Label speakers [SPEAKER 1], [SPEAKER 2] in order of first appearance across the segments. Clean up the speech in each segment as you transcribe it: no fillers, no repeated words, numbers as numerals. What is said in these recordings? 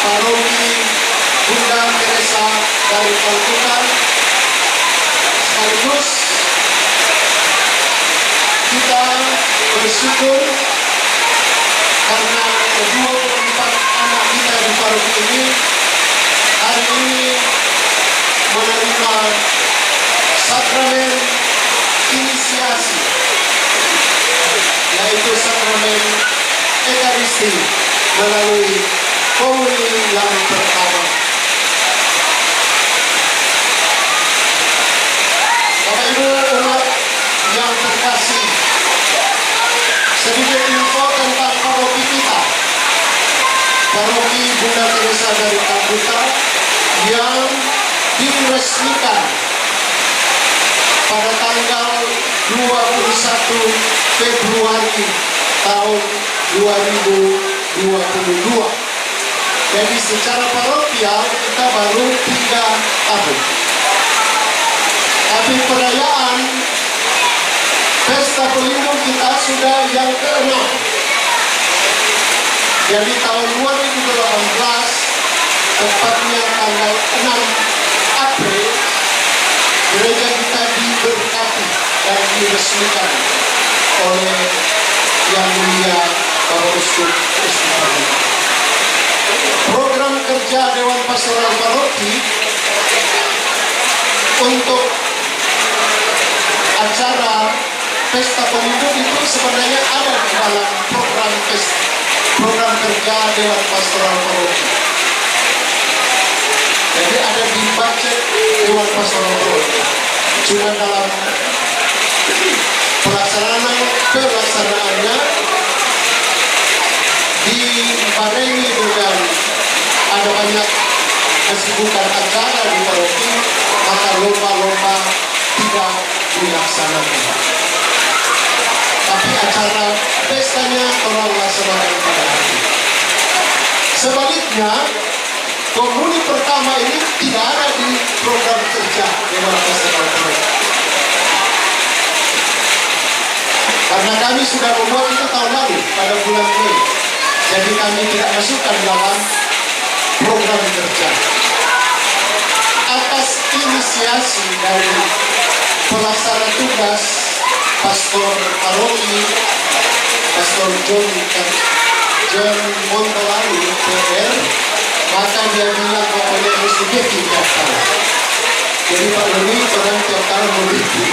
[SPEAKER 1] Paroki Bunda Teresa dari Kalkuta. Sekaligus kita bersyukur karena ke-24 anak kita di paroki ini hari ini menerima sakramen inisiasi, yaitu sakramen Ekaristi melalui komuni yang pertama. Bapak Ibu umat yang terkasih, sedikit info tentang paroki kita. Paroki Bunda Teresa dari Kalkuta yang diresmikan pada tanggal 21 Februari tahun 2022. Jadi secara parokial kita baru 3 tahun. Tapi perayaan Pesta Pelindung kita sudah yang ke-6. Jadi tahun 2018, tepatnya tanggal 6 April, gereja kita diberkati dan diresmikan oleh Yang Mulia Bapak Uskup Istiqlal. Program kerja Dewan Pastoral Paroki untuk acara Pesta Pelindung itu sebenarnya ada di dalam program kerja Dewan Pastoral Paroki. Jadi ada di budget Dewan Pastoral Paroki. Cuma dalam pelaksanaannya dibarengi dengan ada banyak kesibukan acara di paroki, maka lomba-lomba tidak dilaksanakan. Tapi acara pestanya orang laksanakan pada hari ini. Sebaliknya, komuni pertama ini tidak ada di program kerja Dewan Pastoral Paroki. Karena kami sudah membuat itu tahun lalu pada bulan Mei. Jadi kami tidak masukkan dalam program kerja. Atas inisiasi dari pelaksana tugas Pastor Paroki, Pastor John Montolalu PR, maka dia bilang pokoknya mesti bikin tiap tahun. Jadi Pak Doni orang tiap tahun begitu.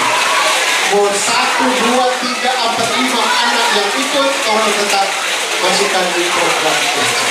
[SPEAKER 1] Mau 1, 2, 3, 4, 5 anak yang ikut, orang tetap masukkan di program kerja.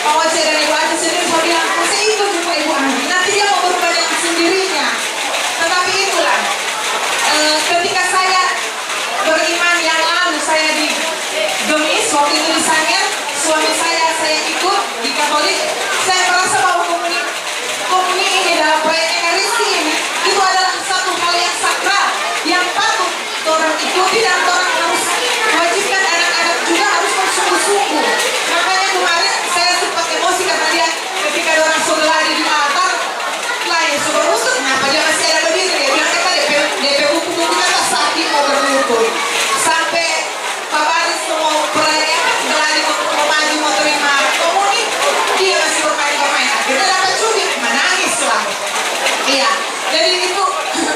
[SPEAKER 2] Pak Oce dan Ibu Aji sendiri saya bilang, saya ikut juga Ibu Andi. Nanti dia mau berubah dengan sendirinya. Tetapi itulah, ketika saya beriman yang lalu, saya di Gemis, waktu itu di Sangir, suami saya ikut di Katolik. Saya merasa bahwa komuni ini dalam proyek Ekaristi ini, itu adalah satu hal yang sakral, yang patut orang ikuti dan orang harus wajibkan anak-anak juga harus bersungguh-sungguh. Makanya kemarin saya sempat emosi karena dia ketika orang sudah lari di altar, lain sudah rusuk, kenapa dia masih ada berdiri? Dia bilang kita DP buku kita sakit mau berlutut. Sampai Pak Baris mau berlari mau maju mau terima komuni, dia masih bermain-main. Akhirnya dapat cubit, menangis lah. Iya, jadi itu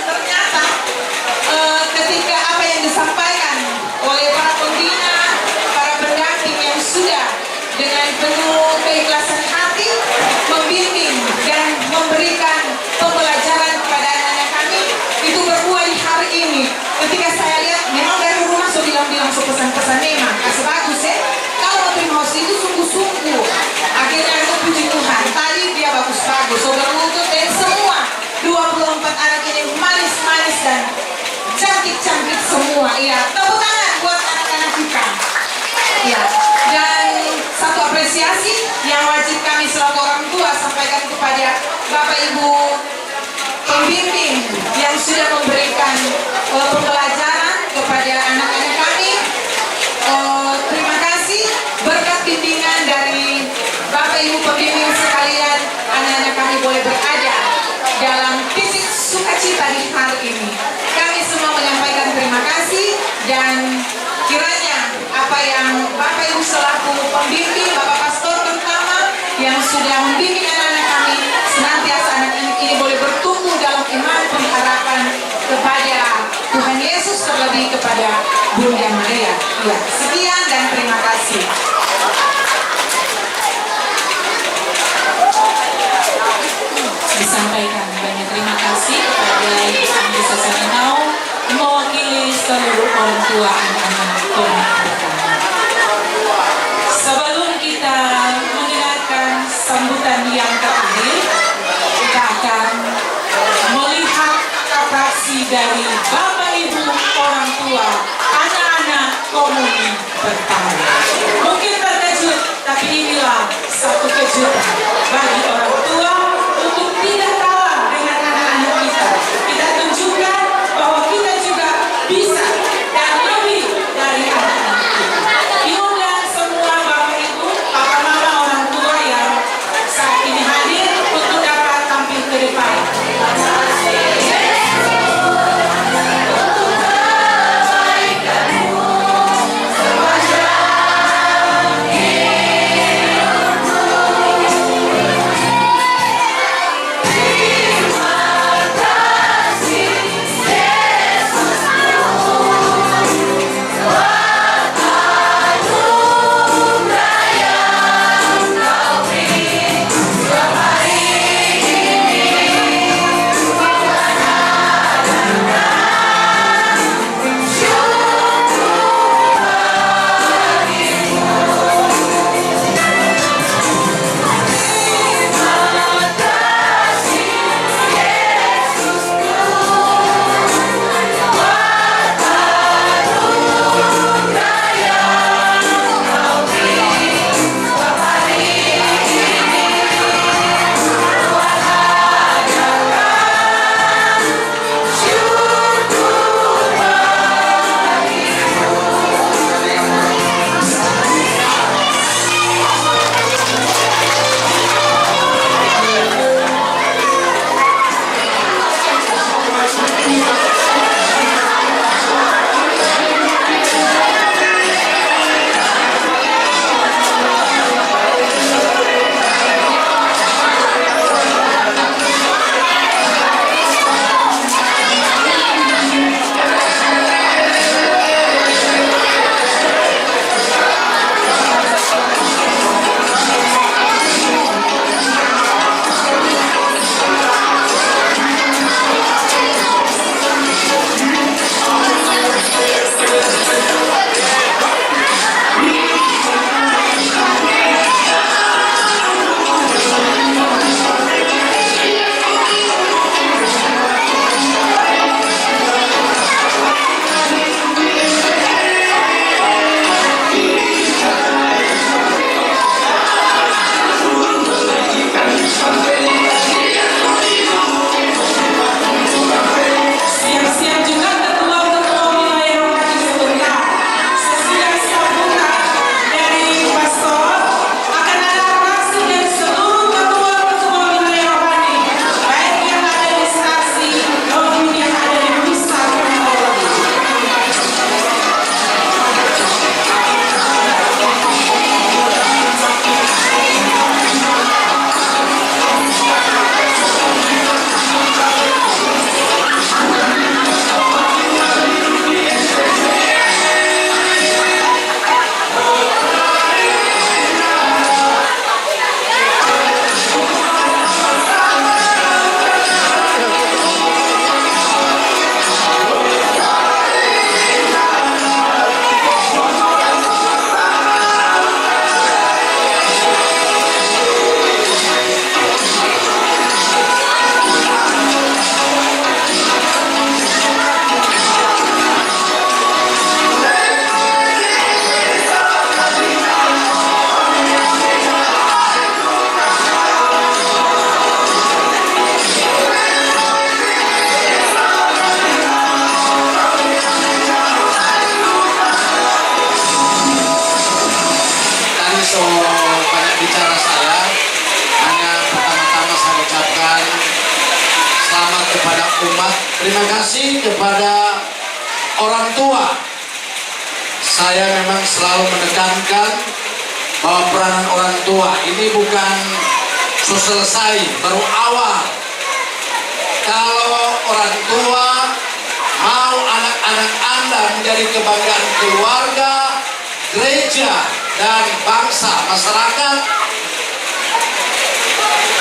[SPEAKER 2] ternyata ketika apa yang disampaikan oleh para pembina, para pendamping yang sudah dengan penuh keikhlasan hati membimbing dan memberikan pembelajaran kepada anak-anak kami, itu berbuah di hari ini. Ketika saya lihat, memang dari rumah saya bilang pesan-pesan memang kasih bagus ya. Kalau mau terima host itu sungguh-sungguh. Akhirnya aku puji Tuhan. Tadi dia bagus-bagus, saudara lutut dan semua 24 anak ini manis-manis dan cantik-cantik semua. Iya, tepuk tangan buat anak-anak kita. Iya. Dan satu apresiasi yang wajib kami selaku orang tua sampaikan kepada Bapak Ibu pembimbing yang sudah memberikan pembelajaran kepada anak-anak kami. Terima kasih berkat bimbingan dari Bapak Ibu pembimbing sekalian, anak-anak kami boleh berada dalam titik sukacita di hari ini. Kami semua menyampaikan terima kasih dan kiranya apa yang Bapak Ibu selaku pembimbing, Bapak Pastor terutama yang sudah membimbing anak-anak kami, senantiasa anak ini boleh bertumbuh dalam iman pengharapan kepada Tuhan Yesus, terlebih kepada Bunda Maria. Ya, sekian dan terima kasih.
[SPEAKER 3] Disampaikan banyak terima kasih kepada Ibu Andi Sasarinau mewakili seluruh orang tua anak-anak Komuni Pertama. Sebelum kita mendengarkan sambutan yang terakhir, kita akan melihat atraksi dari Bapak Ibu orang tua anak-anak Komuni Pertama. Mungkin terkejut, tapi inilah satu kejutan bagi orang tua untuk tidak kalah dengan anak-anak kita. Kita tunjukkan bahwa kita juga bisa dan lebih dari anak-anak kita. Diundang semua Bapak Ibu, Papa Mama orang tua yang saat ini hadir untuk dapat tampil ke depan.
[SPEAKER 1] so banyak bicara saya, hanya pertama-tama saya ucapkan selamat kepada umat. Terima kasih kepada orang tua. Saya memang selalu menekankan bahwa peranan orang tua ini bukan selesai, baru awal. Kalau orang tua mau anak-anak Anda menjadi kebanggaan keluarga, gereja, dan bangsa, masyarakat,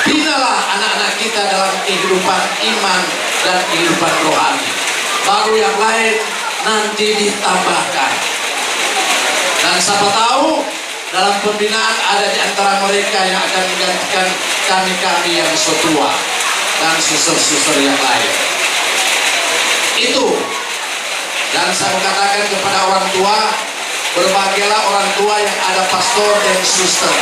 [SPEAKER 1] binalah anak-anak kita dalam kehidupan iman dan kehidupan rohani. Baru yang lain nanti ditambahkan. Dan siapa tahu dalam pembinaan ada di antara mereka yang akan menggantikan kami-kami yang setua dan suster-suster yang lain. Itu. Dan saya katakan kepada orang tua, berbahagialah orang tua yang ada pastor dan suster.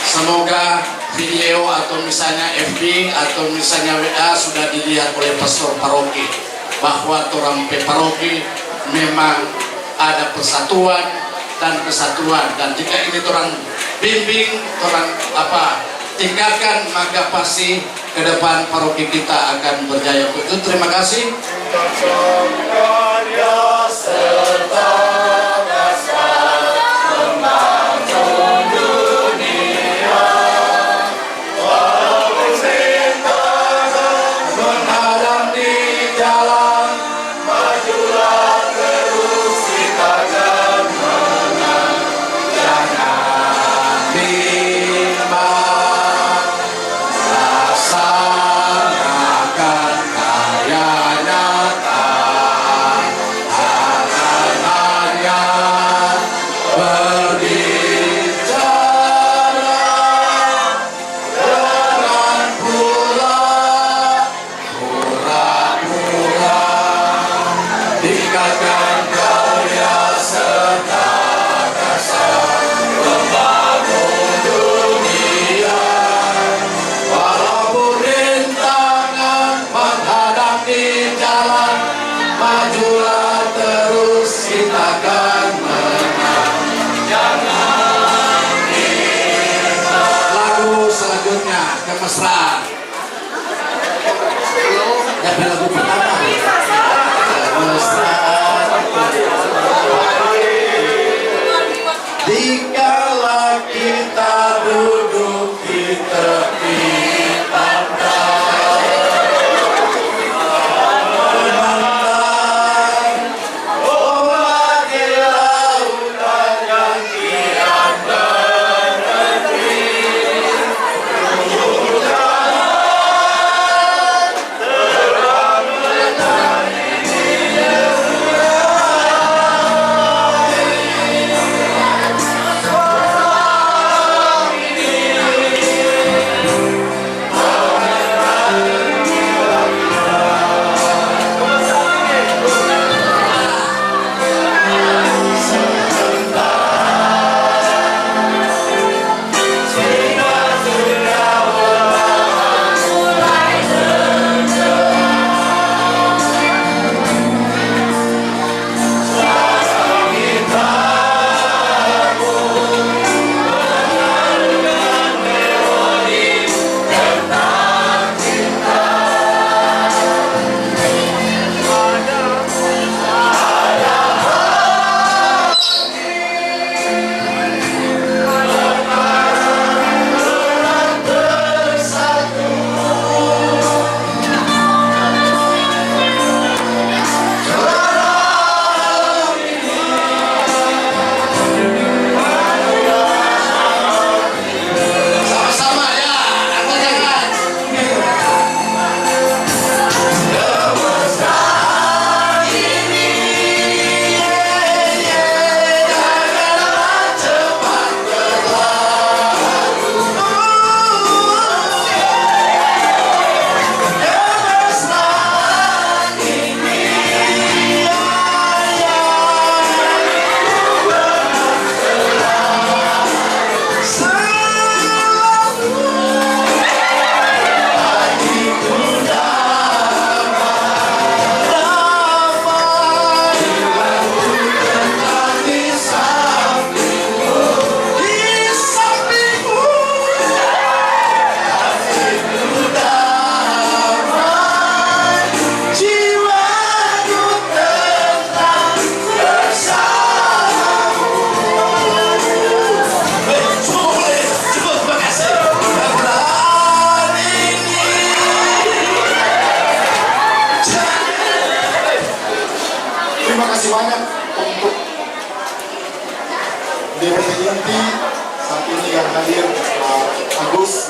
[SPEAKER 1] Semoga video atau misalnya FB atau misalnya WA sudah dilihat oleh pastor paroki bahwa orang paroki memang ada persatuan dan kesatuan, dan jika ini orang bimbing, orang tingkatkan, maka pasti ke depan paroki kita akan berjaya. Itu terima kasih. Mesra. Ya, lagu pertama. Mesra. Dikala kita duduk di tepi pantai, memandang ombak di lautan yang kian bernegeri.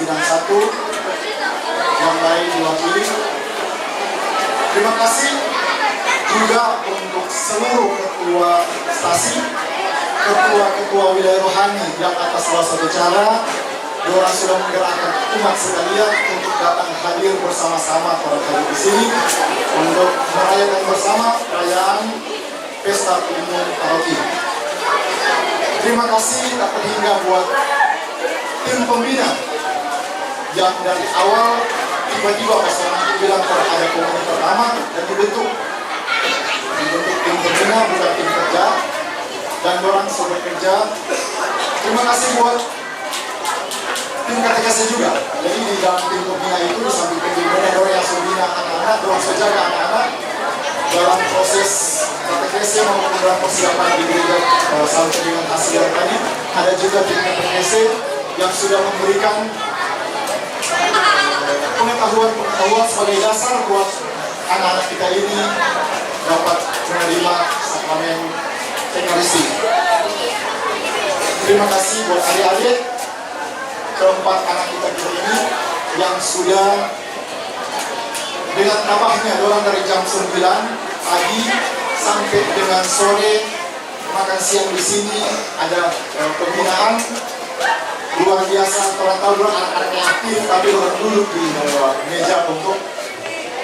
[SPEAKER 1] bidang 1, yang lain diwakili. Terima kasih juga untuk seluruh ketua stasi, ketua-ketua wilayah rohani yang atas salah satu cara orang sudah menggerakkan umat sekalian untuk datang hadir bersama-sama pada hari di sini untuk merayakan bersama perayaan Pesta Umum Paroki. Terima kasih tak terhingga buat tim pembina yang dari awal tiba-tiba pasangan itu bilang kalau ada komuni pertama dan dibentuk tim pembina bukan tim kerja dan orang sudah bekerja. Terima kasih buat tim katekese juga. Jadi di dalam tim pembina itu di samping pembina orang yang sudah bina anak-anak, orang sudah jaga anak-anak dalam proses katekese maupun dalam persiapan di gereja sampai dengan hasil yang tadi. Ada juga tim katekese yang sudah memberikan pengetahuan sebagai dasar buat anak-anak kita ini dapat menerima sakramen Ekaristi. Terima kasih buat adik-adik keempat anak kita ini yang sudah dengan tabahnya orang dari jam 9 pagi sampai dengan sore makan siang di sini ada pembinaan luar biasa. Orang tahu orang anak-anak yang aktif tapi orang duduk di meja untuk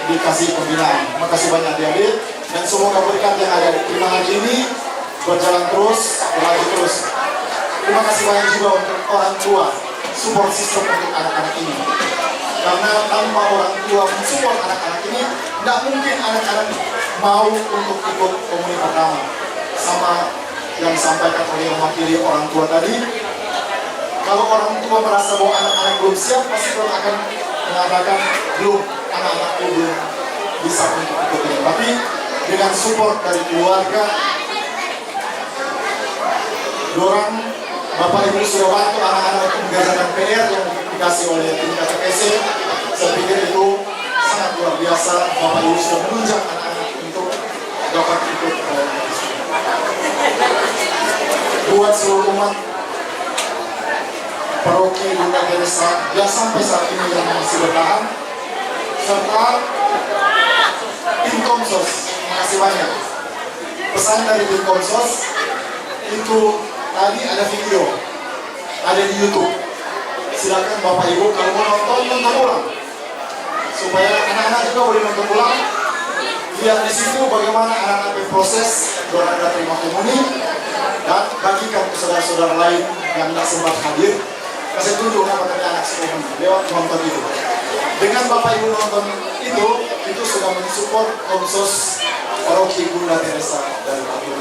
[SPEAKER 1] dikasih pembinaan. Makasih banyak adik-adik dan semoga berkat yang ada di hari ini berjalan terus, berlanjut terus. Terima kasih banyak juga untuk orang tua support system untuk anak-anak ini. Karena tanpa orang tua mensupport anak-anak ini, tidak mungkin anak-anak mau untuk ikut komuni pertama. Sama yang disampaikan oleh mewakili orang tua tadi, kalau orang tua merasa bahwa anak-anak belum siap, pasti orang akan mengatakan belum, anak-anakku belum bisa untuk ikut ini. Tapi dengan support dari keluarga, dorang Bapak Ibu sudah bantu anak-anak untuk mengerjakan PR yang dikasih oleh tim katekese. Saya pikir itu sangat luar biasa. Bapak Ibu sudah menunjang anak-anak untuk dapat ikut buat seluruh umat Paroki Bunda Teresa yang sampai saat ini yang masih bertahan, serta tim Komsos. Terima kasih banyak. Pesan dari tim Komsos itu tadi ada video, ada di YouTube. Silakan Bapak Ibu kalau mau nonton ulang, supaya anak-anak juga boleh nonton ulang. Lihat di situ bagaimana anak-anak berproses doa dan terima komuni, dan bagikan ke saudara-saudara lain yang tidak sempat hadir. Kasih tunjuk nama dari anak sekolah lewat nonton itu. Dengan Bapak Ibu nonton itu sudah mensupport Komsos Paroki Bunda Teresa dari Papua.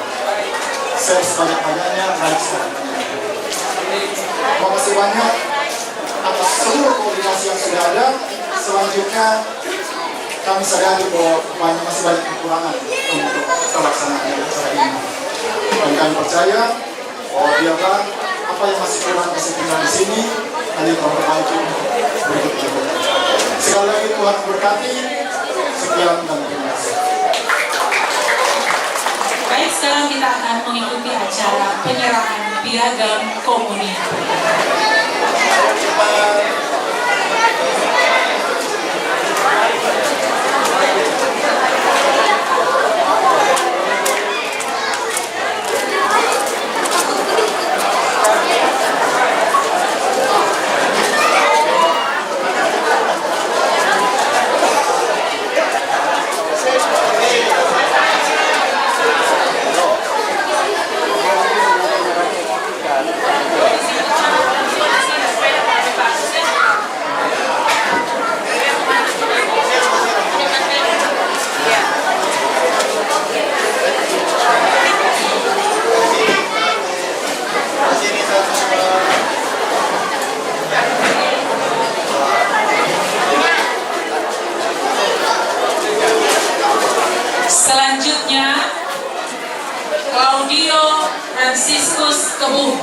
[SPEAKER 1] Share sebanyak-banyaknya, like sebanyak-banyaknya. Terima kasih banyak atas seluruh koordinasi yang sudah ada. Selanjutnya kami sadari bahwa masih banyak kekurangan untuk pelaksanaan acara ini. Dan kami percaya bahwa biarlah apa yang masih kurang kasih tinggal di sini nanti memperbaiki berikutnya. Sekali lagi Tuhan berkati. Sekian dan terima kasih.
[SPEAKER 3] Baik, sekarang kita akan mengikuti acara penyerahan piagam komuni. Selanjutnya, Claudio Franciscus Kebuh.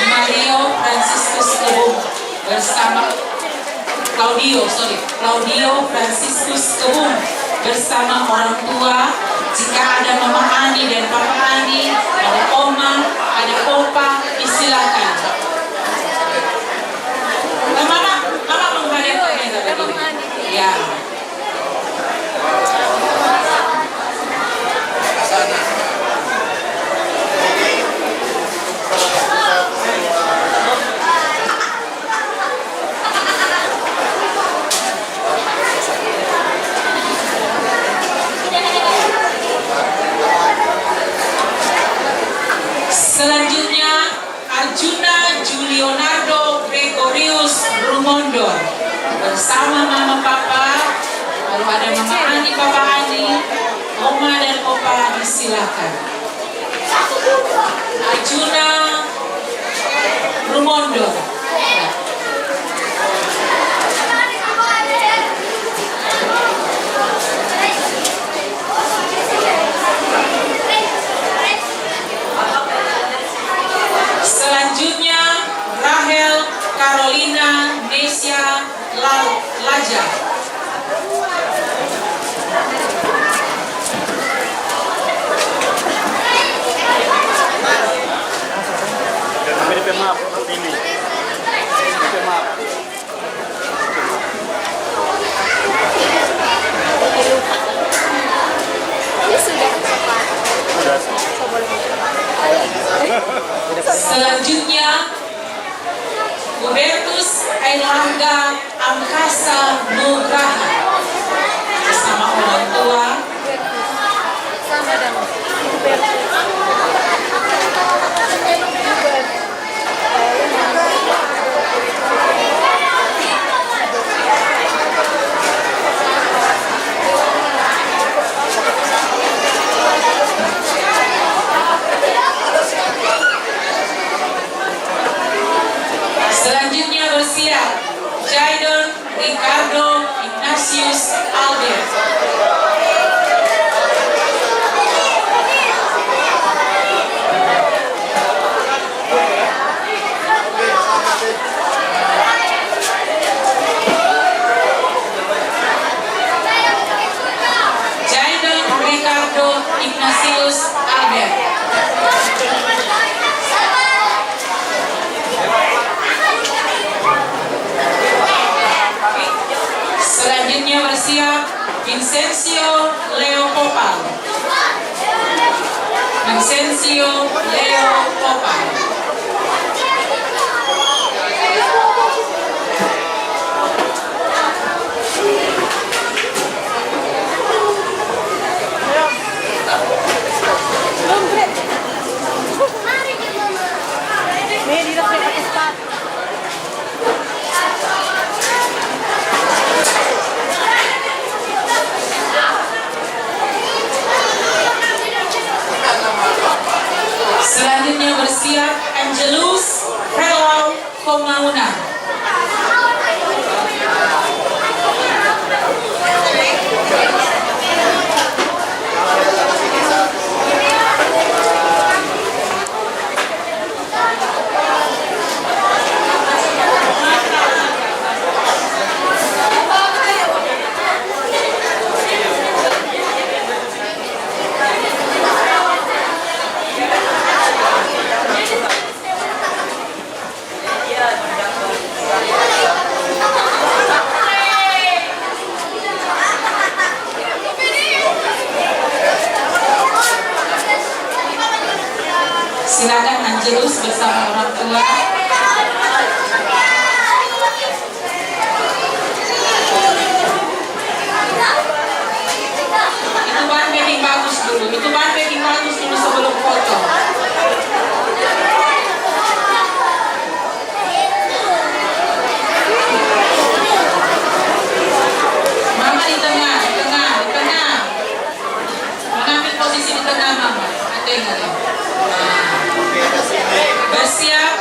[SPEAKER 3] Mario Franciscus Kebuh bersama Claudio, Claudio Franciscus Kebun bersama orang tua. Jika ada Mama Ani dan Papa Ani, ada Oma, ada Opa, silakan. Mama menghadapkan tadi. Ya. Selanjutnya Arjuna Julionardo Gregorius Rumondor bersama Mama Papa, lalu ada Mama Ani, Papa Ani, Oma dan Opa, disilakan. Arjuna Rumondor. Selanjutnya Rahel Carolina Nesia Laja. Selanjutnya Hubertus Airlangga Angkasa Nugraha bersama orang tua. Selanjutnya bersiap Jaidon Ricardo Ignatius Albert. Jaidon Ricardo Ignatius Albert. Selanjutnya bersiap Vincencio Leo Popal. Vincencio Leo Popal. Selanjutnya bersiap Angelus Relau Komauna. Silakan Angelus bersama orang tua. Itu bahan packing bagus dulu, sebelum foto. Mama di tengah. Mengambil posisi di tengah Mama. Tengok. Bersiap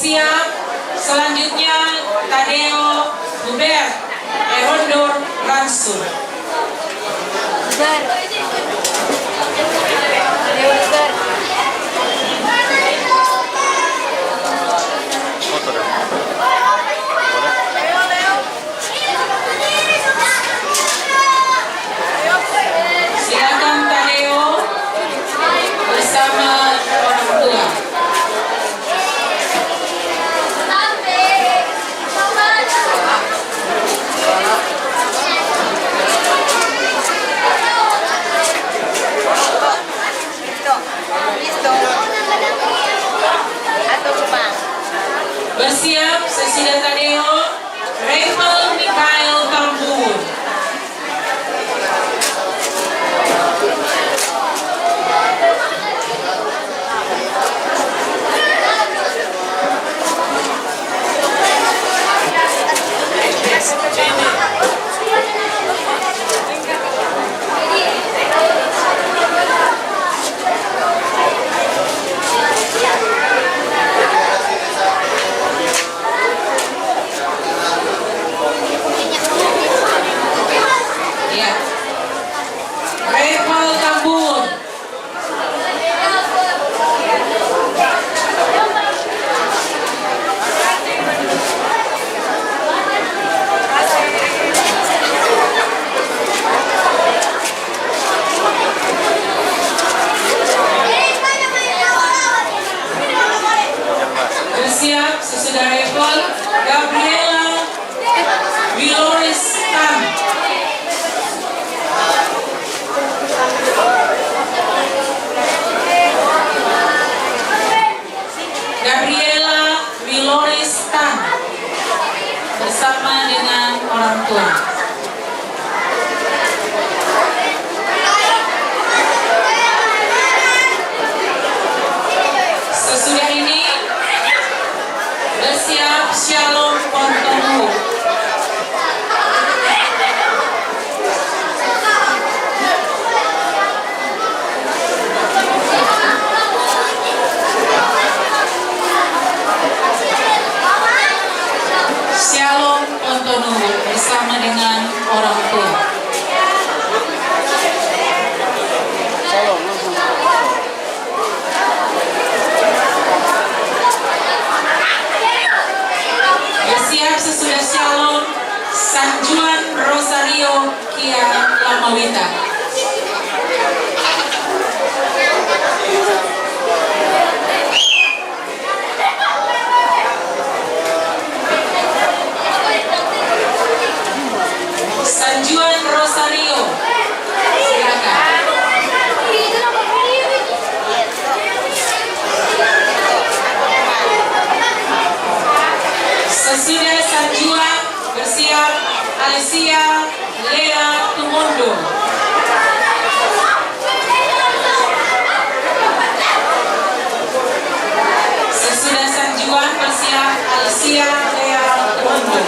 [SPEAKER 3] Bersiap. Selanjutnya Tadeo Hubert Erondor Ransum. Silakan Tadeo bersama orang tua. Bersiap sesudah Tadeo, Rafael Mikael Tambun. Ya. Rafael Tambun. Bersiap sesudah Rafael, Gabriela Wilores Tan. Gabriela Wilores Tan bersama dengan orang tua. Sesudah ini bersiap Shalom Pontomu. Shalom Pontomu bersama dengan orang tua. Bersiap sesudah Shalom San Juan Rosario Kia Lamawita. San Juan Rosario, silakan. Sesudah San Juan bersiap Alicia Lea Tumondo. Sesudah San Juan bersiap Alicia Lea Tumondo.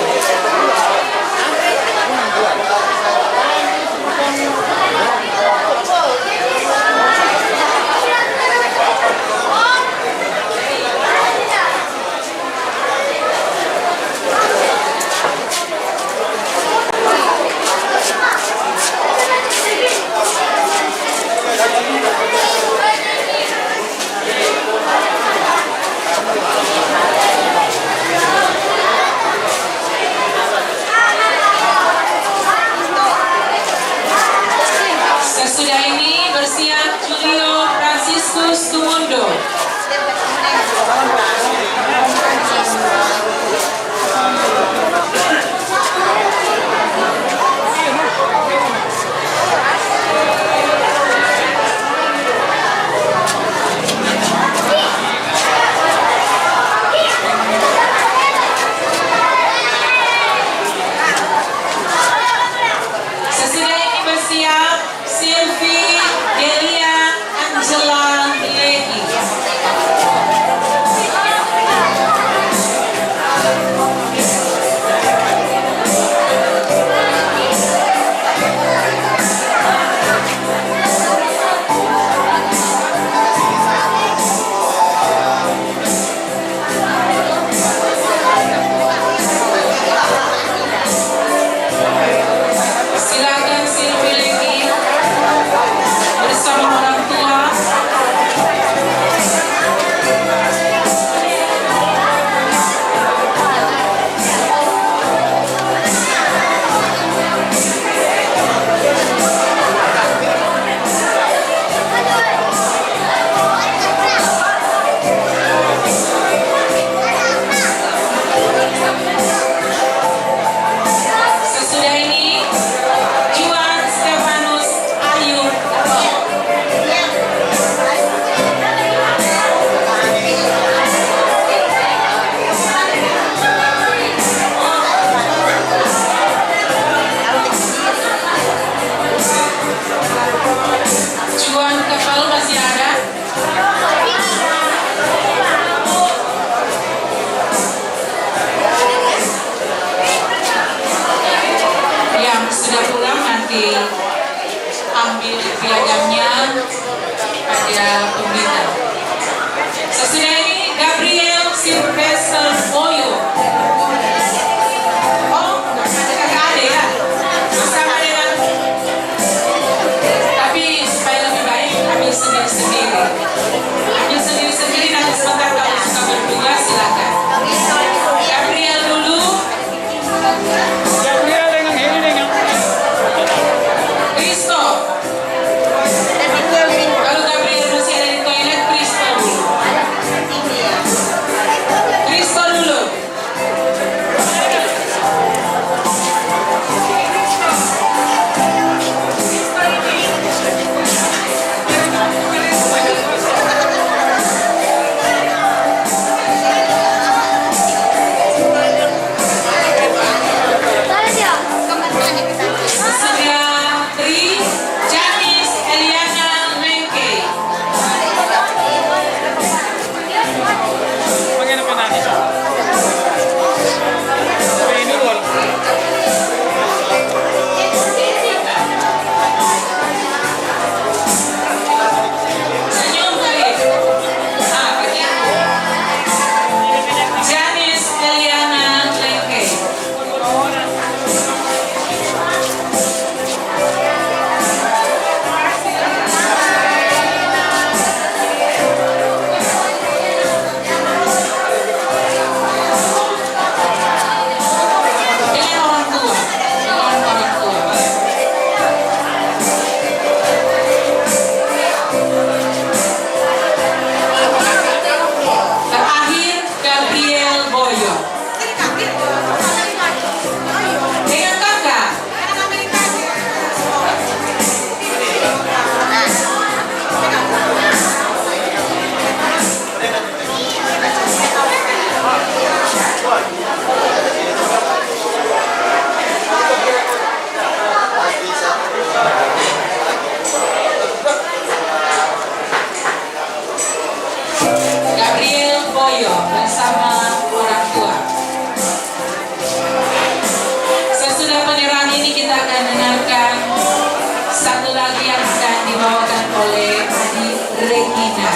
[SPEAKER 3] lagi yang sedang dibawakan oleh Adi Regina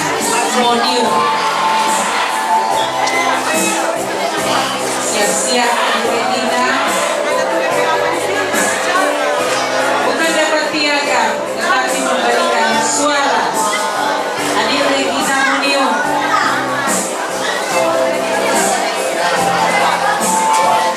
[SPEAKER 3] Moniro.